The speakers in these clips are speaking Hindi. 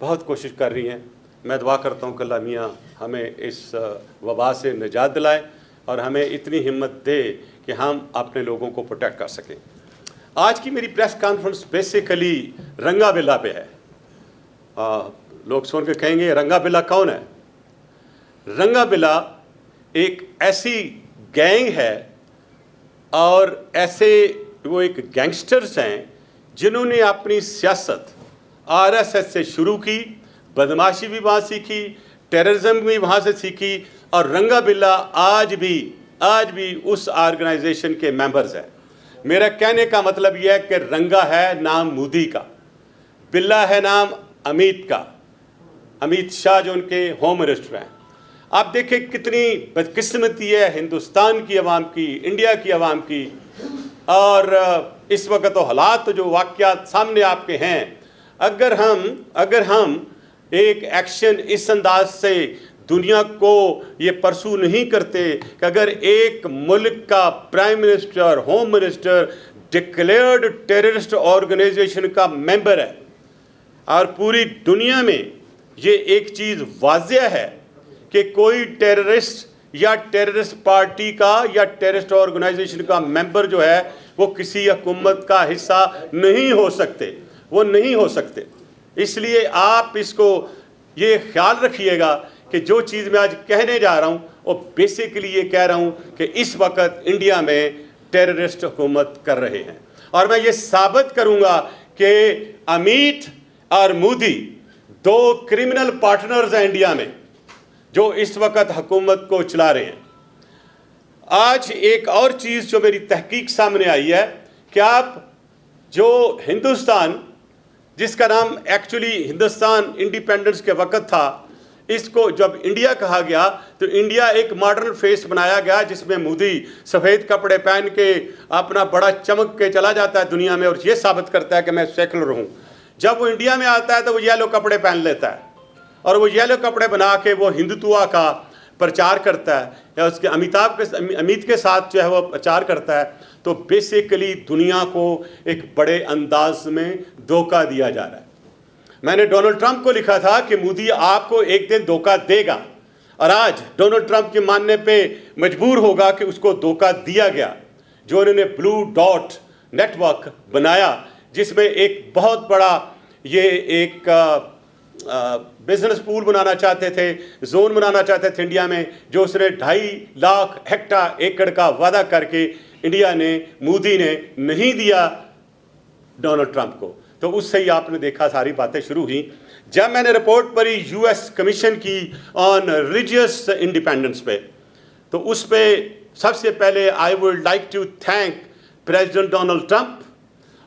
बहुत कोशिश कर रही हैं। मैं दुआ करता हूँ कि अल्लाह मियाँ हमें इस वबा से निजात दिलाए और हमें इतनी हिम्मत दे कि हम अपने लोगों को प्रोटेक्ट कर सकें। आज की मेरी प्रेस कॉन्फ्रेंस बेसिकली रंगा बिल्ला पे है। लोग सुन के कहेंगे रंगा बिल्ला कौन है? रंगा बिल्ला एक ऐसी गैंग है और ऐसे वो एक गैंगस्टर्स हैं जिन्होंने अपनी सियासत आरएसएस से शुरू की, बदमाशी भी वहाँ सीखी, टेररिज्म भी वहाँ से सीखी और रंगा बिल्ला आज भी उस ऑर्गेनाइजेशन के मेंबर्स हैं। मेरा कहने का मतलब यह है कि रंगा है नाम मोदी का, बिल्ला है नाम अमित शाह जो उनके होम मिनिस्टर हैं। आप देखें कितनी बदकिस्मती है हिंदुस्तान की आवाम की, इंडिया की आवाम की। और इस वक्त तो हालात जो वाक़यात सामने आपके हैं, अगर हम एक एक्शन इस अंदाज से दुनिया को ये परसू नहीं करते कि अगर एक मुल्क का prime minister, home minister declared terrorist organisation का मेंबर है और पूरी दुनिया में ये एक चीज़ वाज़ेह है कि कोई टेररिस्ट या टेररिस्ट पार्टी का या टेररिस्ट ऑर्गेनाइजेशन का मेंबर जो है वो किसी हुकूमत का हिस्सा नहीं हो सकते, वो नहीं हो सकते। इसलिए आप इसको ये ख्याल रखिएगा कि जो चीज़ मैं आज कहने जा रहा हूँ वो बेसिकली ये कह रहा हूँ कि इस वक्त इंडिया में टेररिस्ट हुकूमत कर रहे हैं और मैं ये साबित करूँगा कि अमित और मोदी दो क्रिमिनल पार्टनर्स हैं इंडिया में जो इस वक्त हुकूमत को चला रहे हैं। आज एक और चीज़ जो मेरी तहकीक सामने आई है कि आप जो हिंदुस्तान, जिसका नाम एक्चुअली हिंदुस्तान इंडिपेंडेंस के वक्त था, इसको जब इंडिया कहा गया तो इंडिया एक मॉडर्न फेस बनाया गया जिसमें मोदी सफ़ेद कपड़े पहन के अपना बड़ा चमक के चला जाता है दुनिया में और ये साबित करता है कि मैं सेकुलर हूँ। जब वो इंडिया में आता है तो वो येलो कपड़े पहन लेता है और वो येलो कपड़े बना के वो हिंदुत्व का प्रचार करता है या उसके अमित के साथ जो है वो प्रचार करता है। तो बेसिकली दुनिया को एक बड़े अंदाज में धोखा दिया जा रहा है। मैंने डोनाल्ड ट्रंप को लिखा था कि मोदी आपको एक दिन धोखा देगा और आज डोनाल्ड ट्रंप के मानने पे मजबूर होगा कि उसको धोखा दिया गया। जो उन्होंने ब्लू डॉट नेटवर्क बनाया जिसमें एक बहुत बड़ा ये एक बिजनेस पूल बनाना चाहते थे, जोन बनाना चाहते थे इंडिया में, जो उसने 2.5 लाख हेक्टेयर एकड़ का वादा करके इंडिया ने, मोदी ने नहीं दिया डोनाल्ड ट्रंप को। तो उससे ही आपने देखा सारी बातें शुरू हुई। जब मैंने रिपोर्ट पढ़ी यूएस कमीशन की ऑन रिलीजियस इंडिपेंडेंस पे, तो उस पे सबसे पहले I would like to thank president Donald Trump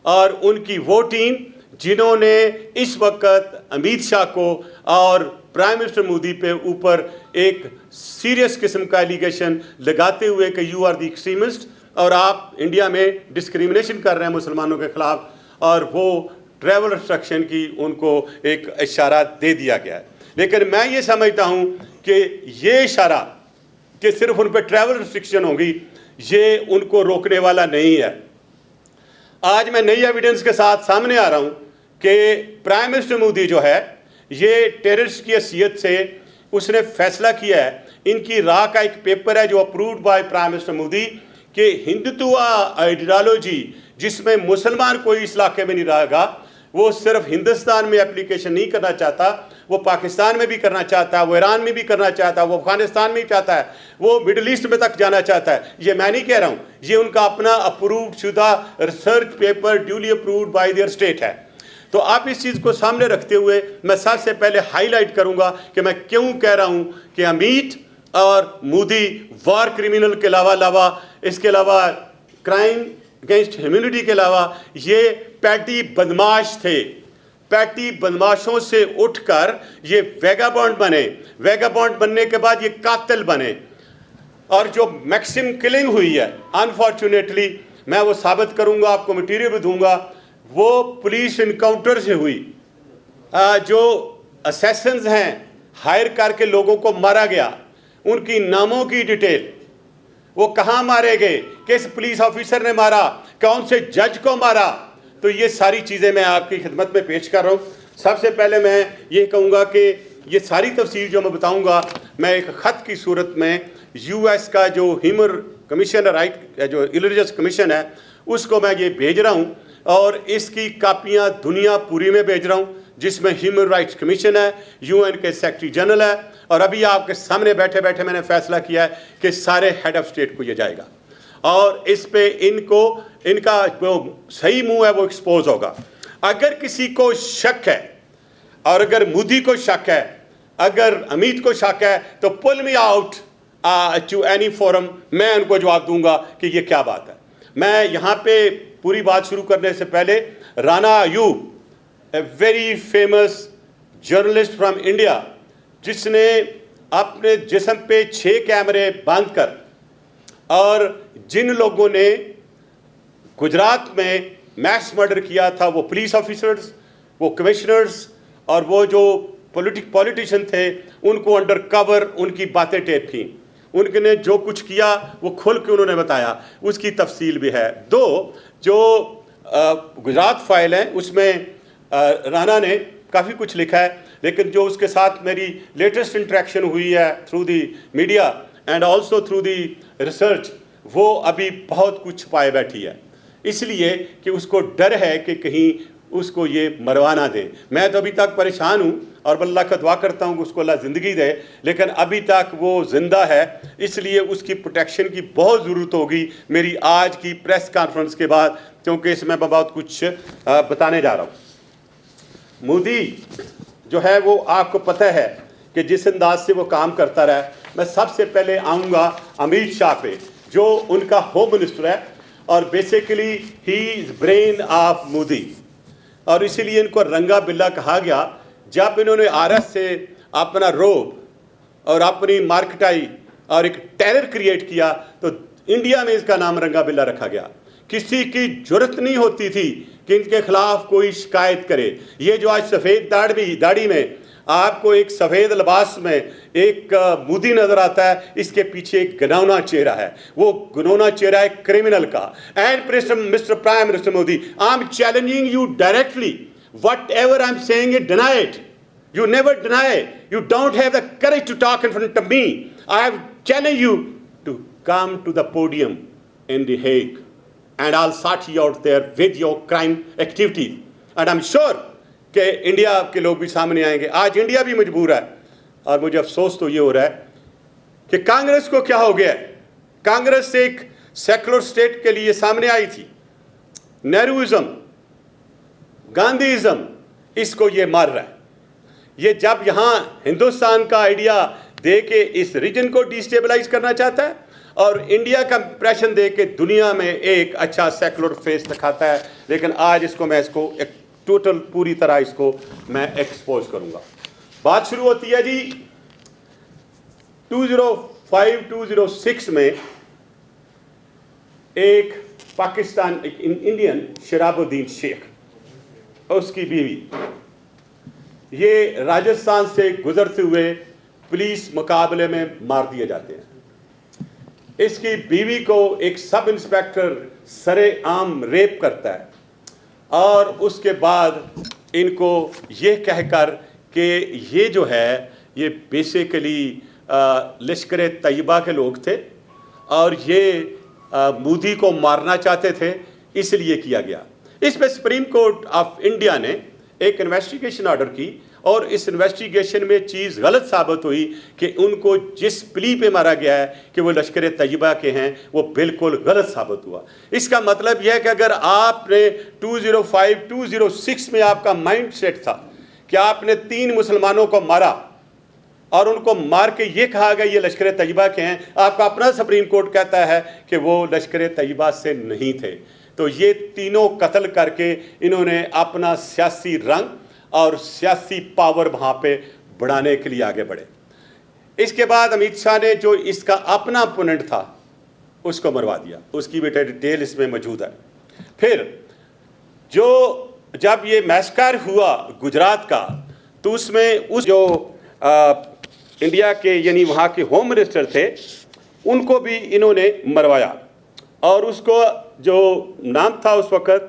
और उनकी वो टीम जिन्होंने इस वक्त अमित शाह को और प्राइम मिनिस्टर मोदी पे ऊपर एक सीरियस किस्म का एलिगेशन लगाते हुए कि यू आर द एक्सट्रीमिस्ट और आप इंडिया में डिस्क्रिमिनेशन कर रहे हैं मुसलमानों के ख़िलाफ़, और वो ट्रैवल रिस्ट्रिक्शन की उनको एक इशारा दे दिया गया है। लेकिन मैं ये समझता हूँ कि ये इशारा कि सिर्फ उन पर ट्रैवल रिस्ट्रिक्शन होगी ये उनको रोकने वाला नहीं है। आज मैं नई एविडेंस के साथ सामने आ रहा हूँ कि प्राइम मिनिस्टर मोदी जो है ये टेररिस्ट की हैसियत से उसने फैसला किया है। इनकी राह का एक पेपर है जो approved by prime minister Modi कि हिंदुत्व आइडियोलॉजी जिसमें मुसलमान कोई इस इलाके में नहीं रहेगा, वो सिर्फ हिंदुस्तान में एप्लीकेशन नहीं करना चाहता, वो पाकिस्तान में भी करना चाहता है, वो ईरान में भी करना चाहता है, वो अफगानिस्तान में भी चाहता है, वो मिडल ईस्ट में तक जाना चाहता है। ये मैं नहीं कह रहा हूँ, ये उनका अपना अप्रूव्ड शुदा research paper duly approved by there state है। तो आप इस चीज़ को सामने रखते हुए मैं सबसे पहले हाईलाइट करूँगा कि मैं क्यों कह रहा हूँ कि अमित और मोदी वार क्रिमिनल के अलावा इसके अलावा क्राइम अगेंस्ट ह्यूमैनिटी के अलावा ये पैटी बदमाश थे। पैटी बदमाशों से उठकर ये वेगाबॉन्ड बने, वेगाबॉन्ड बनने के बाद ये कातिल बने, और जो मैक्सिम किलिंग हुई है अनफॉर्चुनेटली मैं वो साबित करूंगा, आपको मटेरियल भी दूंगा, वो पुलिस इनकाउंटर से हुई। जो असैसिन्स हैं हायर करके लोगों को मारा गया, उनकी नामों की डिटेल, वो कहाँ मारे गए, किस पुलिस ऑफिसर ने मारा, कौन से जज को मारा, तो ये सारी चीज़ें मैं आपकी खिदमत में पेश कर रहा हूँ। सबसे पहले मैं ये कहूँगा कि ये सारी तफसील जो मैं बताऊँगा मैं एक ख़त की सूरत में यूएस का जो ह्यूमन कमीशन राइट जो रिलीजियस कमीशन है उसको मैं ये भेज रहा हूँ और इसकी कापियाँ दुनिया पूरी में भेज रहा हूँ, जिसमें ह्यूमन राइट्स कमीशन है, यूएन के सेक्रेटरी जनरल है, और अभी आपके सामने बैठे बैठे मैंने फैसला किया है कि सारे हेड ऑफ स्टेट को ये जाएगा और इस पे इनका जो सही मुंह है वो एक्सपोज होगा। अगर किसी को शक है और अगर मोदी को शक है, अगर अमित को शक है, तो pull me out to any forum, मैं उनको जवाब दूंगा कि ये क्या बात है। मैं यहाँ पे पूरी बात शुरू करने से पहले Rana Ayub, a very famous journalist from India, जिसने अपने जिस्म पे 6 कैमरे बांध कर और जिन लोगों ने गुजरात में मैस मर्डर किया था, वो पुलिस ऑफिसर्स, वो कमिश्नर्स और वो जो पॉलिटिशियन थे, उनको अंडर कवर उनकी बातें टेप की, उनने जो कुछ किया वो खुल के उन्होंने बताया, उसकी तफसील भी है। 2 जो गुजरात फाइल है उसमें राना ने काफ़ी कुछ लिखा है, लेकिन जो उसके साथ मेरी लेटेस्ट इंटरेक्शन हुई है through the media and also through the research, वो अभी बहुत कुछ छुपाए बैठी है, इसलिए कि उसको डर है कि कहीं उसको ये मरवा ना दें। मैं तो अभी तक परेशान हूँ और अल्लाह का दुआ करता हूँ कि उसको अल्लाह ज़िंदगी दे, लेकिन अभी तक वो ज़िंदा है, इसलिए उसकी प्रोटेक्शन की बहुत ज़रूरत होगी मेरी आज की प्रेस कॉन्फ्रेंस के बाद, क्योंकि इसमें मैं बहुत कुछ बताने जा रहा हूँ। मोदी जो है वो आपको पता है कि जिस अंदाज से वो काम करता रहा है। मैं सबसे पहले आऊँगा अमित शाह पे, जो उनका होम मिनिस्टर है और basically he is brain of Modi, और इसीलिए इनको रंगा बिल्ला कहा गया। जब इन्होंने आरएस से अपना रोब और अपनी मार्केटाई और एक टेरर क्रिएट किया तो इंडिया में इसका नाम रंगा बिल्ला रखा गया। किसी की जरूरत नहीं होती थी कि इनके खिलाफ कोई शिकायत करे। ये जो आज सफ़ेद दाढ़ी में आपको एक सफ़ेद लिबास में एक मोदी नज़र आता है, इसके पीछे एक घिनौना चेहरा है, वो घिनौना चेहरा है क्रिमिनल का। And mister prime minister Modi, I M challenging you directly, what ever I am saying it, deny it, you never deny, you don't have the courage to talk in front of me. I have challenged you to come to the podium in The Hague and I'll sort you out there with your crime activities, and I'm sure कि इंडिया के लोग भी सामने आएंगे। आज इंडिया भी मजबूर है और मुझे अफसोस तो ये हो रहा है कि कांग्रेस को क्या हो गया है। कांग्रेस एक सेकुलर स्टेट के लिए सामने आई थी, नेहरूइज्म, गांधीइज्म, इसको ये मार रहा है। ये जब यहाँ हिंदुस्तान का आइडिया दे के इस रीजन को डिस्टेबलाइज करना चाहता है और इंडिया का इंप्रेशन दे के दुनिया में एक अच्छा सेकुलर फेस दिखाता है, लेकिन आज इसको मैं इसको एक टोटल पूरी तरह इसको मैं एक्सपोज करूंगा। बात शुरू होती है जी 2005-2006 में एक पाकिस्तान इंडियन शराबुद्दीन शेख और उसकी बीवी, ये राजस्थान से गुजरते हुए पुलिस मुकाबले में मार दिए जाते हैं। इसकी बीवी को एक सब इंस्पेक्टर सरेआम रेप करता है और उसके बाद इनको ये कहकर कि ये जो है ये बेसिकली लश्कर तैयबा के लोग थे और ये मोदी को मारना चाहते थे, इसलिए किया गया। इस पर सुप्रीम कोर्ट ऑफ इंडिया ने एक इन्वेस्टिगेशन ऑर्डर की और इस इन्वेस्टिगेशन में चीज़ गलत साबित हुई कि उनको जिस प्ली पे मारा गया है कि वो लश्कर तैयबा के हैं, वो बिल्कुल गलत साबित हुआ। इसका मतलब यह है कि अगर आपने 2005-2006 में आपका माइंड सेट था कि आपने 3 मुसलमानों को मारा और उनको मार के ये कहा गया ये लश्कर तैयबा के हैं, आपका अपना सुप्रीम कोर्ट कहता है कि वो लश्कर तैयबा से नहीं थे, तो ये तीनों कत्ल करके इन्होंने अपना सियासी रंग और सियासी पावर वहाँ पे बढ़ाने के लिए आगे बढ़े। इसके बाद अमित शाह ने जो इसका अपना अपोनेंट था उसको मरवा दिया, उसकी भी डिटेल इसमें मौजूद है। फिर जो जब ये मैस्कर हुआ गुजरात का, तो उसमें उस जो इंडिया के यानी वहाँ के होम मिनिस्टर थे उनको भी इन्होंने मरवाया और उसको जो नाम था उस वक़्त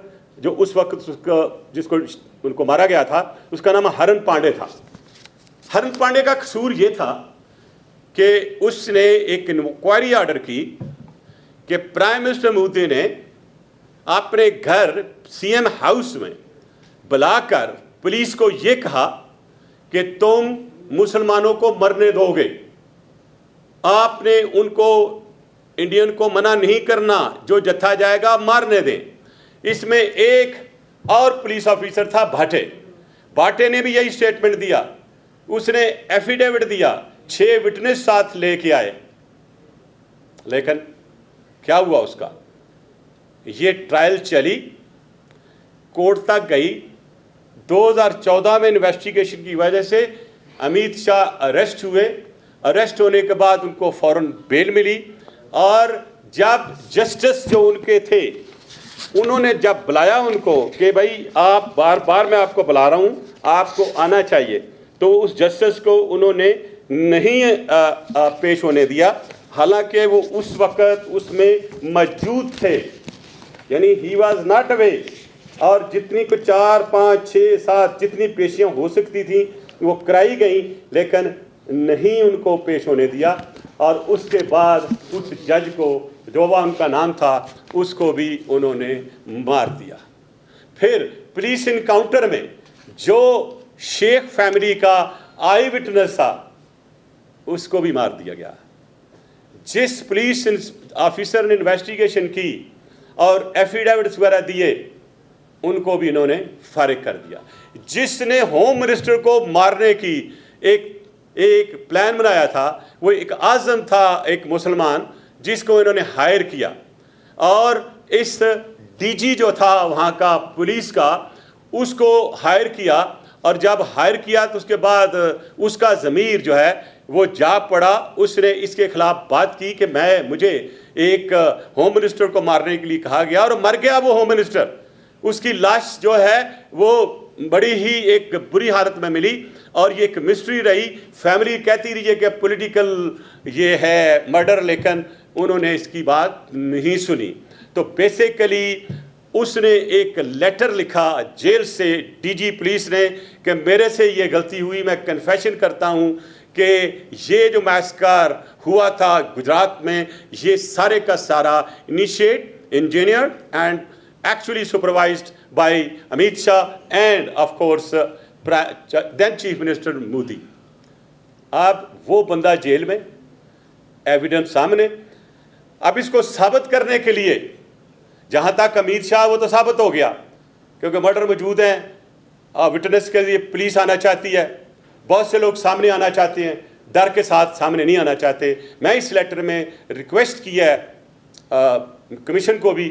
जिसको उनको मारा गया था, उसका नाम हरन पांडे था। हरन पांडे का कसूर ये था कि उसने एक इंक्वायरी ऑर्डर की कि प्राइम मिनिस्टर मोदी ने अपने घर सीएम हाउस में बुलाकर पुलिस को ये कहा कि तुम मुसलमानों को मरने दोगे, आपने उनको इंडियन को मना नहीं करना, जो जत्था जाएगा मारने दें। इसमें एक और पुलिस ऑफिसर था भाटे ने भी यही स्टेटमेंट दिया, उसने एफिडेविट दिया, 6 विटनेस साथ लेके आए। लेकिन क्या हुआ उसका, ये ट्रायल चली, कोर्ट तक गई। 2014 में इन्वेस्टिगेशन की वजह से अमित शाह अरेस्ट हुए। अरेस्ट होने के बाद उनको फौरन बेल मिली, और जब जस्टिस जो उनके थे उन्होंने जब बुलाया उनको कि भाई आप बार मैं आपको बुला रहा हूँ, आपको आना चाहिए, तो उस जस्टिस को उन्होंने नहीं पेश होने दिया, हालांकि वो उस वक़्त उसमें मौजूद थे, यानी ही वॉज नॉट अवे। और जितनी को 4, 5, 6, 7 जितनी पेशियाँ हो सकती थी वो कराई गई, लेकिन नहीं उनको पेश होने दिया। और उसके बाद उस जज को, जो उनका नाम था, उसको भी उन्होंने मार दिया। फिर पुलिस इनकाउंटर में जो शेख फैमिली का आई विटनेस था उसको भी मार दिया गया। जिस पुलिस ऑफिसर ने इन्वेस्टिगेशन की और एफिडेविट्स वगैरह दिए, उनको भी इन्होंने फारिग कर दिया। जिसने होम मिनिस्टर को मारने की एक प्लान बनाया था, वो एक आज़म था, एक मुसलमान, जिसको इन्होंने हायर किया। और इस डीजी जो था वहाँ का पुलिस का, उसको हायर किया। और जब हायर किया तो उसके बाद उसका ज़मीर जो है वो जा पड़ा। उसने इसके खिलाफ बात की कि मुझे एक होम मिनिस्टर को मारने के लिए कहा गया, और मर गया वो होम मिनिस्टर। उसकी लाश जो है वो बड़ी ही एक बुरी हालत में मिली, और ये एक मिस्ट्री रही। फैमिली कहती रही है कि पॉलिटिकल ये है मर्डर, लेकिन उन्होंने इसकी बात नहीं सुनी। तो बेसिकली उसने एक लेटर लिखा जेल से डीजी पुलिस ने कि मेरे से ये गलती हुई, मैं कन्फेशन करता हूँ कि ये जो मैस्कर हुआ था गुजरात में, ये सारे का सारा initiate, engineer and actually supervised by Amit Shah and of course then Chief Minister Modi. अब वो बंदा जेल में, एविडेंस सामने। अब इसको साबित करने के लिए, जहाँ तक अमित शाह वो तो साबित हो गया क्योंकि मर्डर मौजूद हैं, विटनेस के लिए पुलिस आना चाहती है, बहुत से लोग सामने आना चाहते हैं, डर के साथ सामने नहीं आना चाहते। मैं इस लेटर में रिक्वेस्ट किया है कमीशन को भी,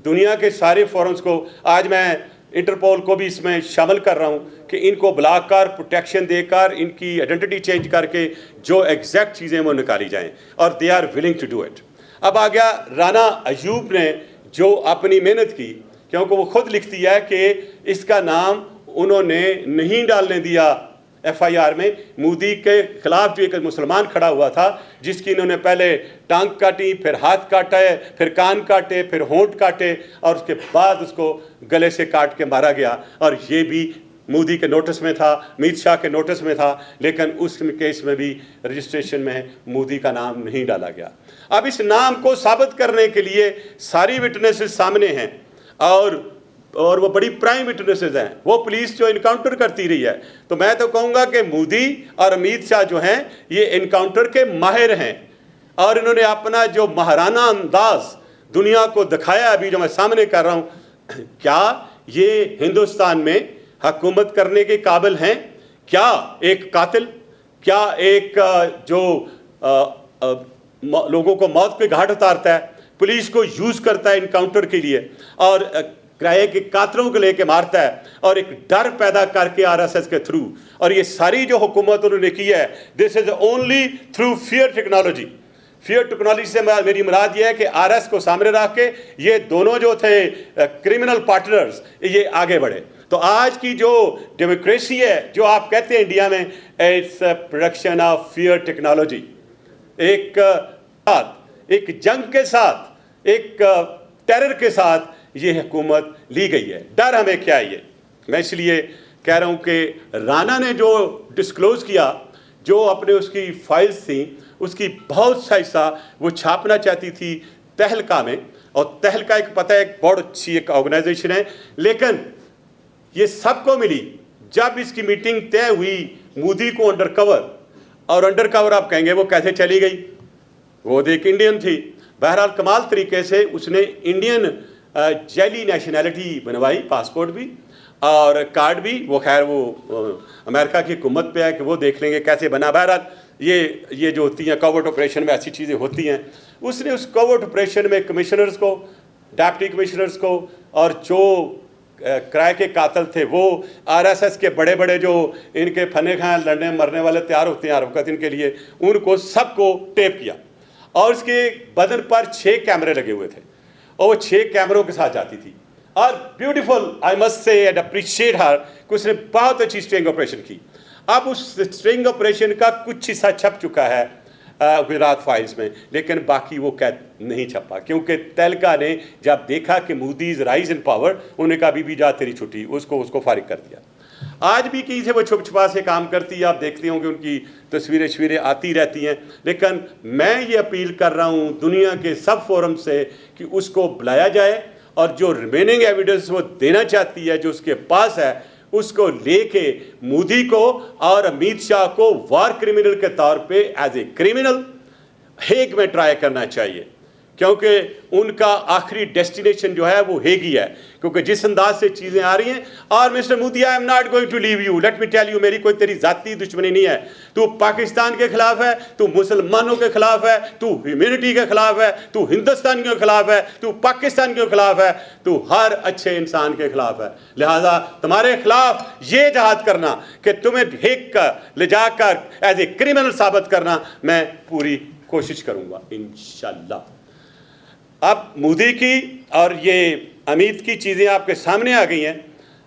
दुनिया के सारे फोरम्स को, आज मैं इंटरपोल को भी इसमें शामिल कर रहा हूँ कि इनको बुलाकर प्रोटेक्शन देकर इनकी आइडेंटिटी चेंज करके जो एग्जैक्ट चीज़ें वो निकाली जाएं, और they are willing to do it. अब आ गया राना अयूब ने जो अपनी मेहनत की, क्योंकि वो खुद लिखती है कि इसका नाम उन्होंने नहीं डालने दिया एफआईआर में। मोदी के खिलाफ जो एक मुसलमान खड़ा हुआ था, जिसकी इन्होंने पहले टांग काटी, फिर हाथ काटे, फिर कान काटे, फिर होंठ काटे, और उसके बाद उसको गले से काट के मारा गया। और ये भी मोदी के नोटिस में था, अमित शाह के नोटिस में था, लेकिन उस केस में भी रजिस्ट्रेशन में मोदी का नाम नहीं डाला गया। अब इस नाम को साबित करने के लिए सारी विटनेसेस सामने हैं, और वो बड़ी प्राइम विटनेसेस हैं, वो पुलिस जो इनकाउंटर करती रही है। तो मैं तो कहूँगा कि मोदी और अमित शाह जो हैं ये इनकाउंटर के माहिर हैं, और इन्होंने अपना जो महाराना अंदाज दुनिया को दिखाया, अभी जो मैं सामने कर रहा हूँ, क्या ये हिंदुस्तान में हुकूमत करने के काबिल हैं? क्या एक कातिल, क्या एक जो लोगों को मौत के घाट उतारता है, पुलिस को यूज़ करता है इनकाउंटर के लिए, और किराए के कातलों को लेके मारता है, और एक डर पैदा करके आरएसएस के थ्रू। और ये सारी जो हुकूमत उन्होंने की है, this is only through fear technology. Fear technology से मेरी मुराद ये है कि आरएस को सामने रख के ये दोनों जो थे क्रिमिनल पार्टनर्स, ये आगे बढ़े। तो आज की जो डेमोक्रेसी है, जो आप कहते हैं इंडिया में, its production of fear technology. एक जंग के साथ, एक टेरर के साथ ये हुकूमत ली गई है। डर हमें क्या है? मैं इसलिए कह रहा हूँ कि राना ने जो डिस्क्लोज किया, जो अपने उसकी फाइल्स थी, उसकी बहुत सा हिस्सा वो छापना चाहती थी तहलका में, और तहलका एक पता है एक बहुत अच्छी एक ऑर्गेनाइजेशन है, लेकिन ये सबको मिली जब इसकी मीटिंग तय हुई मोदी को अंडर कवर, और अंडर कवर आप कहेंगे वो कैसे चली गई, वो एक इंडियन थी। बहरहाल कमाल तरीके से उसने इंडियन जैली नेशनैलिटी बनवाई, पासपोर्ट भी और कार्ड भी। वो खैर वो अमेरिका की हुकूमत पे है कि वो देख लेंगे कैसे बना। बहरहाल ये जो होती हैं कवर्ट ऑपरेशन में ऐसी चीज़ें होती हैं। उसने उस कवर्ट ऑपरेशन में कमिश्नर्स को, डिप्टी कमिश्नर्स को, और जो किराए के कातल थे वो आरएसएस के बड़े बड़े जो इनके फने खां लड़ने मरने वाले तैयार होते हैं हरकत इनके लिए, उनको सबको टेप किया, और उसके बदन पर 6 कैमरे लगे हुए थे, और वो 6 कैमरों के साथ जाती थी। और beautiful, I must say and appreciate हर कि उसने बहुत अच्छी स्ट्रिंग ऑपरेशन की। अब उस स्ट्रिंग ऑपरेशन का कुछ हिस्सा छप चुका है गुजरात फाइल्स में, लेकिन बाकी वो कैद नहीं छपा, क्योंकि तहलका ने जब देखा कि Modi is rise in power, उन्होंने कहा अभी जा तेरी छुट्टी, उसको फारिग कर दिया। आज भी कहीं से वो छुप छुपा से काम करती है, आप देखते होंगे उनकी तस्वीरें आती रहती हैं। लेकिन मैं ये अपील कर रहा हूँ दुनिया के सब फोरम से कि उसको बुलाया जाए, और जो रिमेनिंग एविडेंस वो देना चाहती है, जो उसके पास है, उसको लेके मोदी को और अमित शाह को वार क्रिमिनल के तौर पे एज ए क्रिमिनल हेग में ट्राई करना चाहिए, क्योंकि उनका आखिरी डेस्टिनेशन जो है वो हेग ही है। क्योंकि जिस अंदाज से चीज़ें आ रही हैं, और mister Modi I am not going to leave you, let me tell you, मेरी कोई तेरी जाती दुश्मनी नहीं है। तू पाकिस्तान के खिलाफ है, तू मुसलमानों के खिलाफ है, तू ह्यूमैनिटी के खिलाफ है, तू हिंदुस्तानियों के खिलाफ है, तू पाकिस्तान के खिलाफ है, तू हर अच्छे इंसान के खिलाफ है। लिहाजा तुम्हारे खिलाफ ये जहाद करना कि तुम्हें हेग का ले जाकर एज ए क्रिमिनल साबित करना, मैं पूरी कोशिश करूँगा इंशाल्लाह। अब मोदी की और ये अमित की चीज़ें आपके सामने आ गई हैं,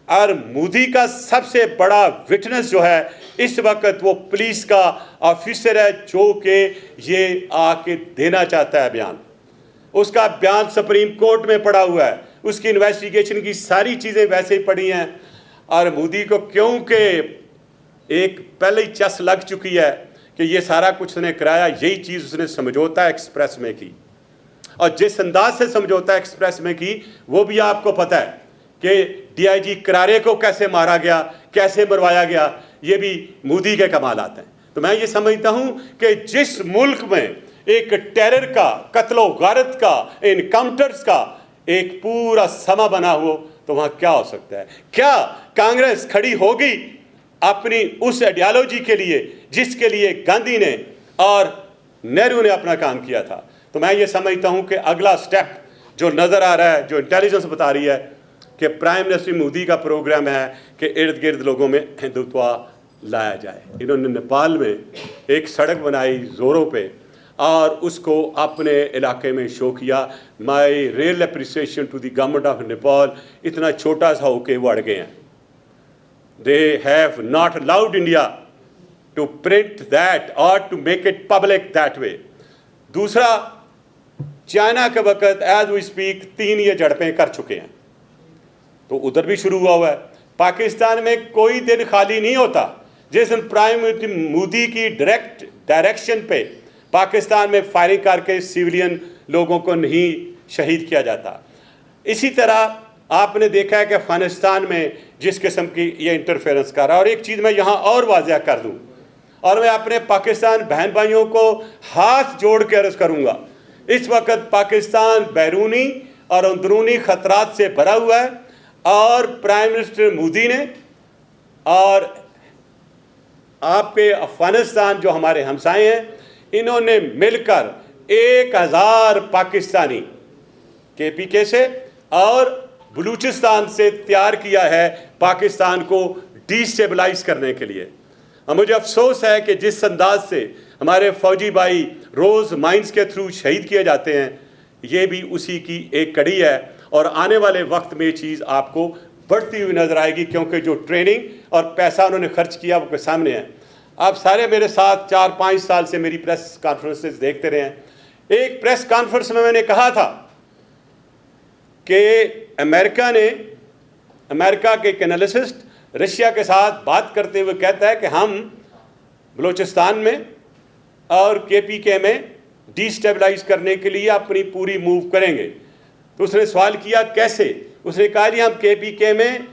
और मोदी का सबसे बड़ा विटनेस जो है इस वक्त वो पुलिस का ऑफिसर है, जो कि ये आके देना चाहता है बयान। उसका बयान सुप्रीम कोर्ट में पड़ा हुआ है, उसकी इन्वेस्टिगेशन की सारी चीज़ें वैसे ही पड़ी हैं। और मोदी को क्योंकि एक पहले ही चस लग चुकी है कि ये सारा कुछ उसने कराया, यही चीज़ उसने समझौता एक्सप्रेस में की, और जिस अंदाज से समझौता एक्सप्रेस में की वो भी आपको पता है कि डीआईजी करारे को कैसे मारा गया, कैसे मरवाया गया, ये भी मोदी के कमाल आते हैं। तो मैं ये समझता हूँ कि जिस मुल्क में एक टेरर का, कत्लो गारत का, इनकाउंटर्स का एक पूरा समा बना हो, तो वहाँ क्या हो सकता है? क्या कांग्रेस खड़ी होगी अपनी उस आइडियोलॉजी के लिए जिसके लिए गांधी ने और नेहरू ने अपना काम किया था? तो मैं ये समझता हूँ कि अगला स्टेप जो नज़र आ रहा है, जो इंटेलिजेंस बता रही है कि प्राइम मिनिस्टर मोदी का प्रोग्राम है कि इर्द गिर्द लोगों में हिंदुत्व लाया जाए। इन्होंने नेपाल में एक सड़क बनाई ज़ोरों पे, और उसको अपने इलाके में शो किया। My real appreciation to the government of Nepal. इतना छोटा सा होके वो अड़ गए हैं। They have not allowed India to print that और to make it public that way. दूसरा, चाइना के वक्त एज वी स्पीक 3 ये झड़पें कर चुके हैं, तो उधर भी शुरू हुआ है। पाकिस्तान में कोई दिन खाली नहीं होता जिस दिन प्राइम मिनिस्टर मोदी की डायरेक्शन पे पाकिस्तान में फायरिंग करके सिविलियन लोगों को नहीं शहीद किया जाता। इसी तरह आपने देखा है कि अफगानिस्तान में जिस किस्म की ये इंटरफेरेंस कर रहा है। और एक चीज़ मैं यहाँ और वाज़ेह कर दूँ, और मैं अपने पाकिस्तान बहन भाइयों को हाथ जोड़ के अर्ज़ करूँगा, इस वक्त पाकिस्तान बैरूनी और अंदरूनी ख़तरात से भरा हुआ है, और प्राइम मिनिस्टर मोदी ने और आपके अफ़गानिस्तान जो हमारे हमसाए हैं, इन्होंने मिलकर 1000 पाकिस्तानी KPK से और बलूचिस्तान से तैयार किया है पाकिस्तान को डिस्टेबलाइज करने के लिए। और मुझे अफसोस है कि जिस अंदाज से हमारे फौजी भाई रोज़ माइंस के थ्रू शहीद किए जाते हैं, ये भी उसी की एक कड़ी है। और आने वाले वक्त में ये चीज़ आपको बढ़ती हुई नज़र आएगी, क्योंकि जो ट्रेनिंग और पैसा उन्होंने खर्च किया वो के सामने है। आप सारे मेरे साथ 4-5 साल से मेरी प्रेस कॉन्फ्रेंसेस देखते रहे हैं। एक प्रेस कॉन्फ्रेंस में मैंने कहा था कि अमेरिका ने अमेरिका के एक एनालिसिस्ट रशिया के साथ बात करते हुए कहता है कि हम बलूचिस्तान में और KPK में डिस्टेबलाइज करने के लिए अपनी पूरी मूव करेंगे। तो उसने सवाल किया कैसे? उसने कहा जी हम KPK में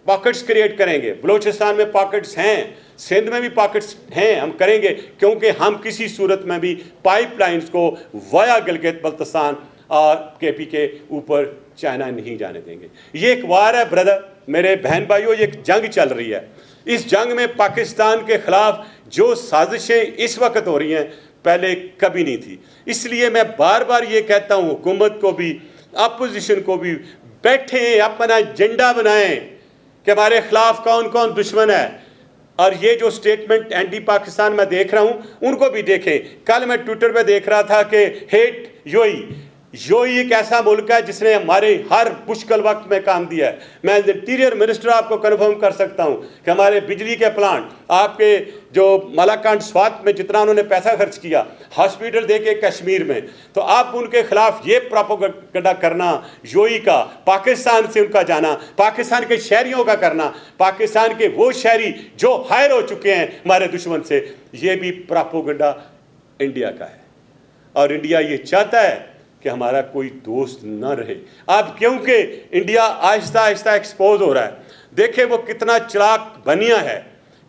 पॉकेट्स क्रिएट करेंगे, बलूचिस्तान में पॉकेट्स हैं, सिंध में भी पॉकेट्स हैं, हम करेंगे, क्योंकि हम किसी सूरत में भी पाइपलाइंस को वाया गिलगित बल्तिस्तान और KPK ऊपर चाइना नहीं जाने देंगे। ये एक वार है ब्रदर, मेरे बहन भाइयों, ये एक जंग चल रही है। इस जंग में पाकिस्तान के खिलाफ जो साजिशें इस वक्त हो रही हैं पहले कभी नहीं थी। इसलिए मैं बार बार ये कहता हूँ हुकूमत को भी, अपोजिशन को भी, बैठे अपना एजेंडा बनाएं कि हमारे खिलाफ कौन कौन दुश्मन है। और ये जो स्टेटमेंट एंटी पाकिस्तान में देख रहा हूँ उनको भी देखें। कल मैं ट्विटर पे देख रहा था कि हेट यूएई एक ऐसा मुल्क है जिसने हमारे हर मुश्किल वक्त में काम दिया है। मैं इंटीरियर मिनिस्टर आपको कन्फर्म कर सकता हूं कि हमारे बिजली के प्लांट, आपके जो मलाकांड स्वात में जितना उन्होंने पैसा खर्च किया, हॉस्पिटल देके कश्मीर में, तो आप उनके खिलाफ ये प्रोपेगेंडा करना यूएई का, पाकिस्तान से उनका जाना, पाकिस्तान के शहरियों का करना, पाकिस्तान के वो शहरी जो हायर हो चुके हैं हमारे दुश्मन से, ये भी प्रोपेगेंडा इंडिया का है। और इंडिया ये चाहता है कि हमारा कोई दोस्त न रहे। अब क्योंकि इंडिया आहिस्ता आहिस्ता एक्सपोज हो रहा है, देखें वो कितना चालाक बनिया है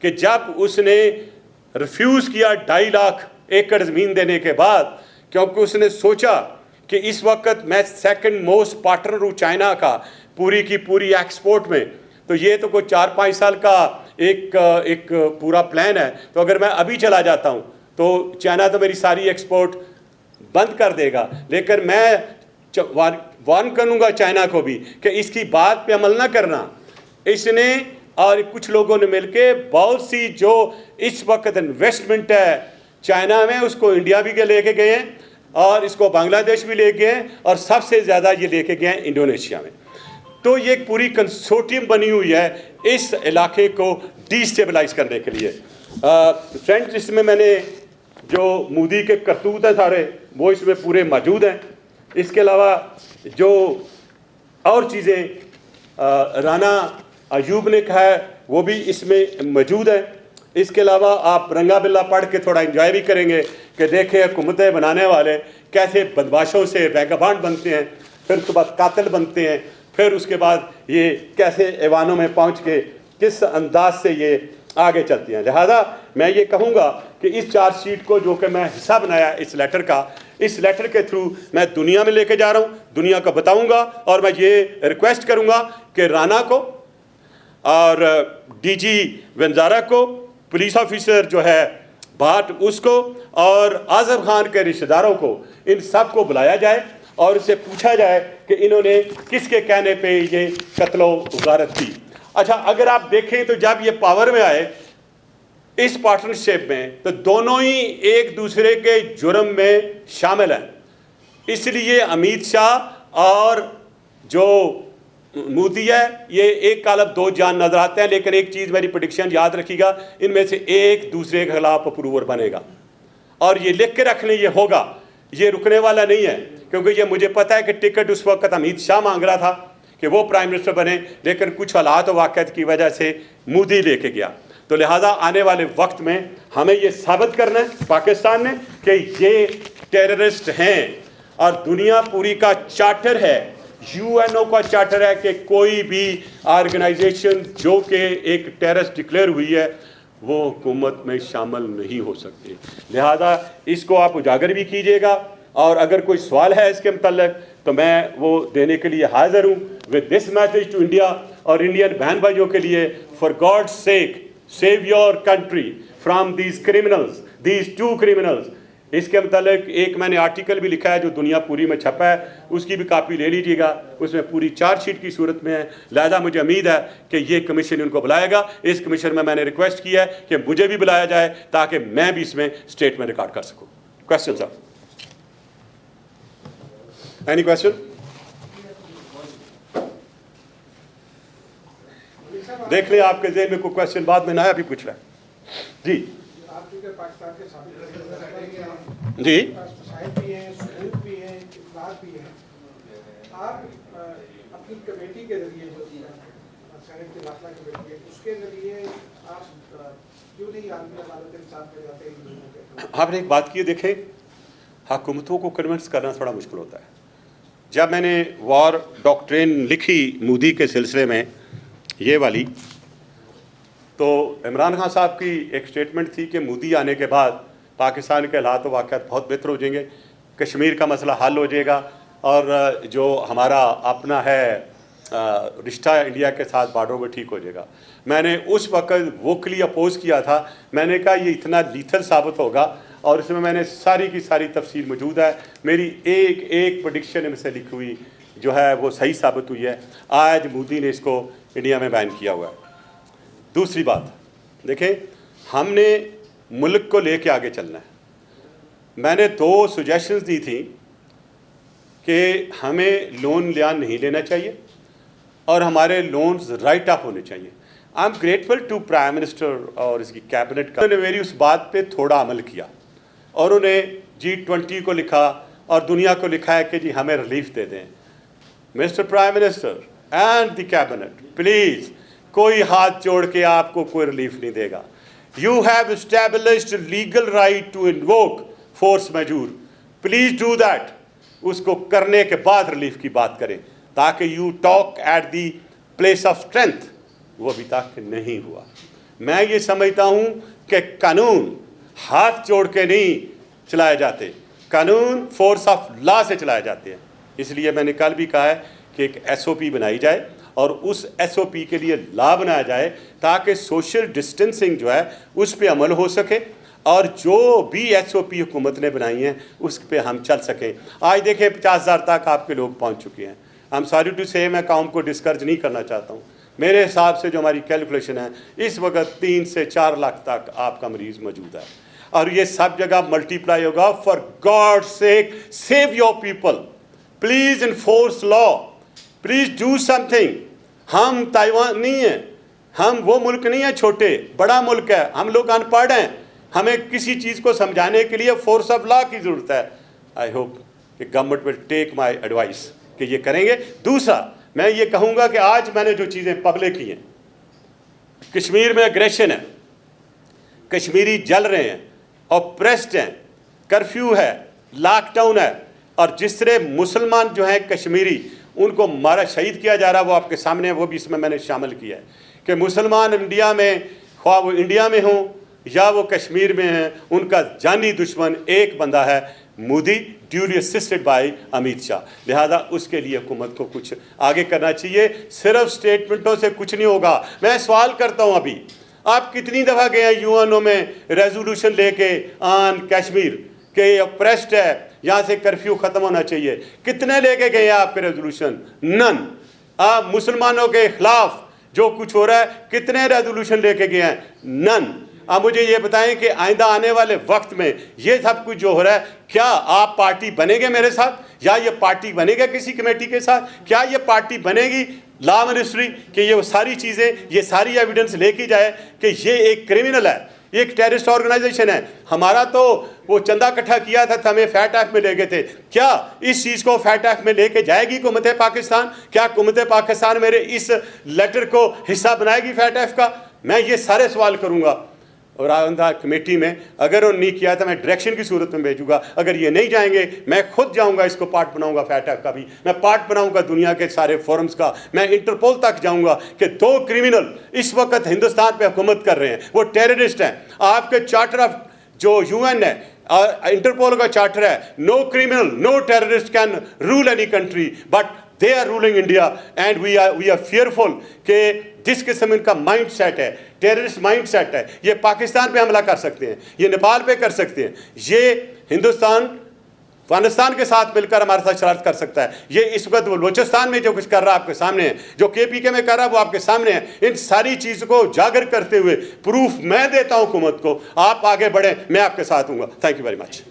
कि जब उसने रिफ्यूज़ किया 2.5 लाख एकड़ ज़मीन देने के बाद, क्योंकि उसने सोचा कि इस वक्त मैं सेकंड मोस्ट पार्टनर हूँ चाइना का पूरी की पूरी एक्सपोर्ट में, तो ये तो कोई 4-5 साल का एक पूरा प्लान है। तो अगर मैं अभी चला जाता हूँ तो चाइना तो मेरी सारी एक्सपोर्ट बंद कर देगा। लेकिन मैं वार्न करूंगा चाइना को भी कि इसकी बात पे अमल ना करना। इसने और कुछ लोगों ने मिलके बहुत सी जो इस वक्त इन्वेस्टमेंट है चाइना में, उसको इंडिया भी लेके गए हैं और इसको बांग्लादेश भी ले गए हैं और सबसे ज़्यादा ये लेके गए हैं इंडोनेशिया में। तो ये एक पूरी कंसोर्टियम बनी हुई है इस इलाके को डिस्टेबलाइज करने के लिए। फ्रेंड्स, इसमें मैंने जो मोदी के करतूत हैं सारे वो इसमें पूरे मौजूद हैं। इसके अलावा जो और चीज़ें राना अयूब ने कहा है वो भी इसमें मौजूद है। इसके अलावा आप रंगा बिल्ला पढ़ के थोड़ा एंजॉय भी करेंगे कि देखें हुकूमतें बनाने वाले कैसे बदमाशों से वैगाबांड बनते हैं, फिर उसके बाद कातिल बनते हैं, फिर उसके बाद ये कैसे ऐवानों में पहुँच के किस अंदाज से ये आगे चलती हैं। लिहाजा मैं ये कहूँगा कि इस चार्जशीट को जो कि मैं हिस्सा बनाया इस लेटर का, इस लेटर के थ्रू मैं दुनिया में लेके जा रहा हूँ, दुनिया को बताऊँगा और मैं ये रिक्वेस्ट करूँगा कि राना को और DG वंजारा को, पुलिस ऑफिसर जो है भाट उसको और आज़म खान के रिश्तेदारों को, इन सब को बुलाया जाए और उससे पूछा जाए कि इन्होंने किसके कहने पे ये कत्लो गारत की। अच्छा, अगर आप देखें तो जब ये पावर में आए इस पार्टनरशिप में तो दोनों ही एक दूसरे के जुर्म में शामिल हैं। इसलिए अमित शाह और जो मोदी है ये एक कालब दो जान नजर आते हैं। लेकिन एक चीज़ मेरी प्रेडिक्शन याद रखिएगा, इनमें से एक दूसरे के खिलाफ अप्रूवर बनेगा और ये लिख के रख लें, ये होगा, ये रुकने वाला नहीं है। क्योंकि ये मुझे पता है कि टिकट उस वक्त अमित शाह मांग रहा था कि वो प्राइम मिनिस्टर बने, लेकिन कुछ हालात और वाक़यात की वजह से मोदी लेके गया। तो लिहाजा आने वाले वक्त में हमें ये साबित करना है पाकिस्तान ने कि ये टेररिस्ट हैं और दुनिया पूरी का चार्टर है, UNO का चार्टर है कि कोई भी ऑर्गेनाइजेशन जो कि एक टेररिस्ट डिक्लेयर हुई है वो हुकूमत में शामिल नहीं हो सकती। लिहाजा इसको आप उजागर भी कीजिएगा और अगर कोई सवाल है इसके मतलब तो मैं वो देने के लिए हाजिर हूँ। With this message to India और इंडियन बहन भाइयों के लिए, for God's sake save your country from these criminals, these 2 criminals. इसके मतलब एक मैंने आर्टिकल भी लिखा है जो दुनिया पूरी में छपा है, उसकी भी कापी ले लीजिएगा, उसमें पूरी चार्जशीट की सूरत में है। लिहाजा मुझे उम्मीद है कि ये कमीशन उनको बुलाएगा। इस कमीशन में मैंने रिक्वेस्ट किया है कि मुझे भी बुलाया जाए ताकि मैं भी इसमें स्टेटमेंट रिकॉर्ड कर सकूँ। Question sir, any question? देख ले आपके जेहन में कोई क्वेश्चन, बाद में नया भी पूछ रहा है जी। जी आप अपनी कमेटी के जरिए जो सेनेट की दाखिला कमेटी है उसके जरिए आप क्यों नहीं आलमी अदालत के साथ में जाते हैं? आपने एक बात की, देखें हुकूमतों को कन्विंस करना थोड़ा मुश्किल होता है। जब मैंने वॉर डॉक्ट्रिन लिखी मोदी के सिलसिले में ये वाली, तो इमरान खान साहब की एक स्टेटमेंट थी कि मोदी आने के बाद पाकिस्तान के हालात वाक़यात बहुत बेहतर हो जाएंगे, कश्मीर का मसला हल हो जाएगा और जो हमारा अपना है रिश्ता इंडिया के साथ बॉर्डरों में ठीक हो जाएगा। मैंने उस वक्त वोकली अपोज किया था। मैंने कहा ये इतना लीथल साबित होगा, और इसमें मैंने सारी की सारी तफसील मौजूद है। मेरी एक एक प्रेडिक्शन इनसे लिखी हुई जो है वो सही साबित हुई है। आज मोदी ने इसको इंडिया में बैन किया हुआ है। दूसरी बात देखें, हमने मुल्क को लेके आगे चलना है। मैंने 2 सजेशंस दी थी कि हमें लोन लिया नहीं लेना चाहिए और हमारे लोन्स राइट ऑफ होने चाहिए। I am grateful to prime minister और इसकी कैबिनेट का, उन्होंने मेरी उस बात पे थोड़ा अमल किया और उन्हें G20 को लिखा और दुनिया को लिखा है कि जी हमें रिलीफ दे दें। Mister prime minister and the cabinet, please कोई हाथ जोड़ के आपको कोई रिलीफ नहीं देगा। You have established legal right to invoke force majeure, please do that. उसको करने के बाद रिलीफ की बात करें, ताकि you talk at the place of strength. वो अभी तक नहीं हुआ। मैं ये समझता हूँ कि कानून हाथ जोड़ के नहीं चलाए जाते, कानून फोर्स ऑफ लॉ से चलाए जाते हैं। इसलिए मैंने कल भी कहा है कि एक SOP बनाई जाए और उस SOP के लिए लॉ बनाया जाए ताकि सोशल डिस्टेंसिंग जो है उस पर अमल हो सके और जो भी SOP हुकूमत ने बनाई हैं उस पर हम चल सकें। आज देखें 50,000 तक आपके लोग पहुँच चुके हैं। आई एम सॉरी टू से, मैं कौम को डिस्करेज नहीं करना चाहता हूँ। मेरे हिसाब से जो हमारी कैलकुलेशन है इस वक्त 3 से 4 लाख तक आपका मरीज़ मौजूद है और ये सब जगह मल्टीप्लाई होगा। For God sake save your people, please enforce law, please do something. हम ताइवान नहीं हैं, हम वो मुल्क नहीं है छोटे, बड़ा मुल्क है। हम लोग अनपढ़ हैं, हमें किसी चीज़ को समझाने के लिए फोर्स ऑफ लॉ की ज़रूरत है। आई होप कि government will take my advice कि ये करेंगे। दूसरा मैं ये कहूँगा कि आज मैंने जो चीज़ें पब्लिक की हैं, कश्मीर में एग्रेशन है, कश्मीरी जल रहे हैं, ऑप्रेस्ड हैं, कर्फ्यू है, लॉकडाउन है और जिस तरह मुसलमान जो हैं कश्मीरी उनको मारा शहीद किया जा रहा है वो आपके सामने है। वो भी इसमें मैंने शामिल किया है कि मुसलमान इंडिया में, ख्वाह वो इंडिया में हों या वो कश्मीर में हैं, उनका जानी दुश्मन एक बंदा है, Modi, duly assisted by Amit Shah. लिहाजा उसके लिए हुकूमत को कुछ आगे करना चाहिए। सिर्फ स्टेटमेंटों से कुछ नहीं होगा। मैं सवाल करता हूँ, अभी आप कितनी दफ़ा गए हैं यूएनओ में रेजोल्यूशन लेके ऑन कश्मीर के ऑप्रेस्ड है, यहाँ से कर्फ्यू ख़त्म होना चाहिए? कितने लेके गए हैं आपके रेजोल्यूशन? नन। आप मुसलमानों के खिलाफ जो कुछ हो रहा है कितने रेजोल्यूशन लेके गए हैं? नन। अब मुझे ये बताएं कि आइंदा आने वाले वक्त में ये सब कुछ जो हो रहा है, क्या आप पार्टी बनेंगे मेरे साथ या ये पार्टी बनेगा किसी कमेटी के साथ? क्या ये पार्टी बनेगी लॉ मिनिस्ट्री कि ये सारी चीज़ें, ये सारी एविडेंस लेके जाए कि ये एक क्रिमिनल है, एक टेररिस्ट ऑर्गेनाइजेशन है? हमारा तो वो चंदा इकट्ठा किया था, हमें फैट एक्ट में ले गए थे। क्या इस चीज़ को फैट एक्ट में लेके जाएगी हुकूमत पाकिस्तान? क्या हुकूमत पाकिस्तान मेरे इस लेटर को हिस्सा बनाएगी फैट एक्ट का? मैं ये सारे सवाल करूँगा और आइंदा कमेटी में अगर उन्होंने नहीं किया तो मैं डायरेक्शन की सूरत में भेजूंगा। अगर ये नहीं जाएंगे मैं खुद जाऊंगा, इसको पार्ट बनाऊंगा, फैटफ का भी मैं पार्ट बनाऊंगा, दुनिया के सारे फोरम्स का। मैं इंटरपोल तक जाऊंगा कि 2 क्रिमिनल इस वक्त हिंदुस्तान पे हुकूमत कर रहे हैं, वो टेररिस्ट हैं। आपके चार्टर ऑफ जो UN है और इंटरपोल का चार्टर है, no criminal, no terrorist can rule any country but they are ruling India and we are fearful कि जिस किस्म इनका माइंड सेट है, टेररिस्ट माइंड सेट है, ये पाकिस्तान पे हमला कर सकते हैं, ये नेपाल पे कर सकते हैं, ये हिंदुस्तान अफगानिस्तान के साथ मिलकर हमारे साथ शरारत कर सकता है। ये इस वक्त बलोचिस्तान में जो कुछ कर रहा है आपके सामने है, जो KPK में कर रहा है वो आपके सामने है। इन सारी चीज़ों को उजागर करते हुए प्रूफ मैं देता हूँ हुकूमत को। आप आगे बढ़ें, मैं आपके साथ हूँ। Thank you very much.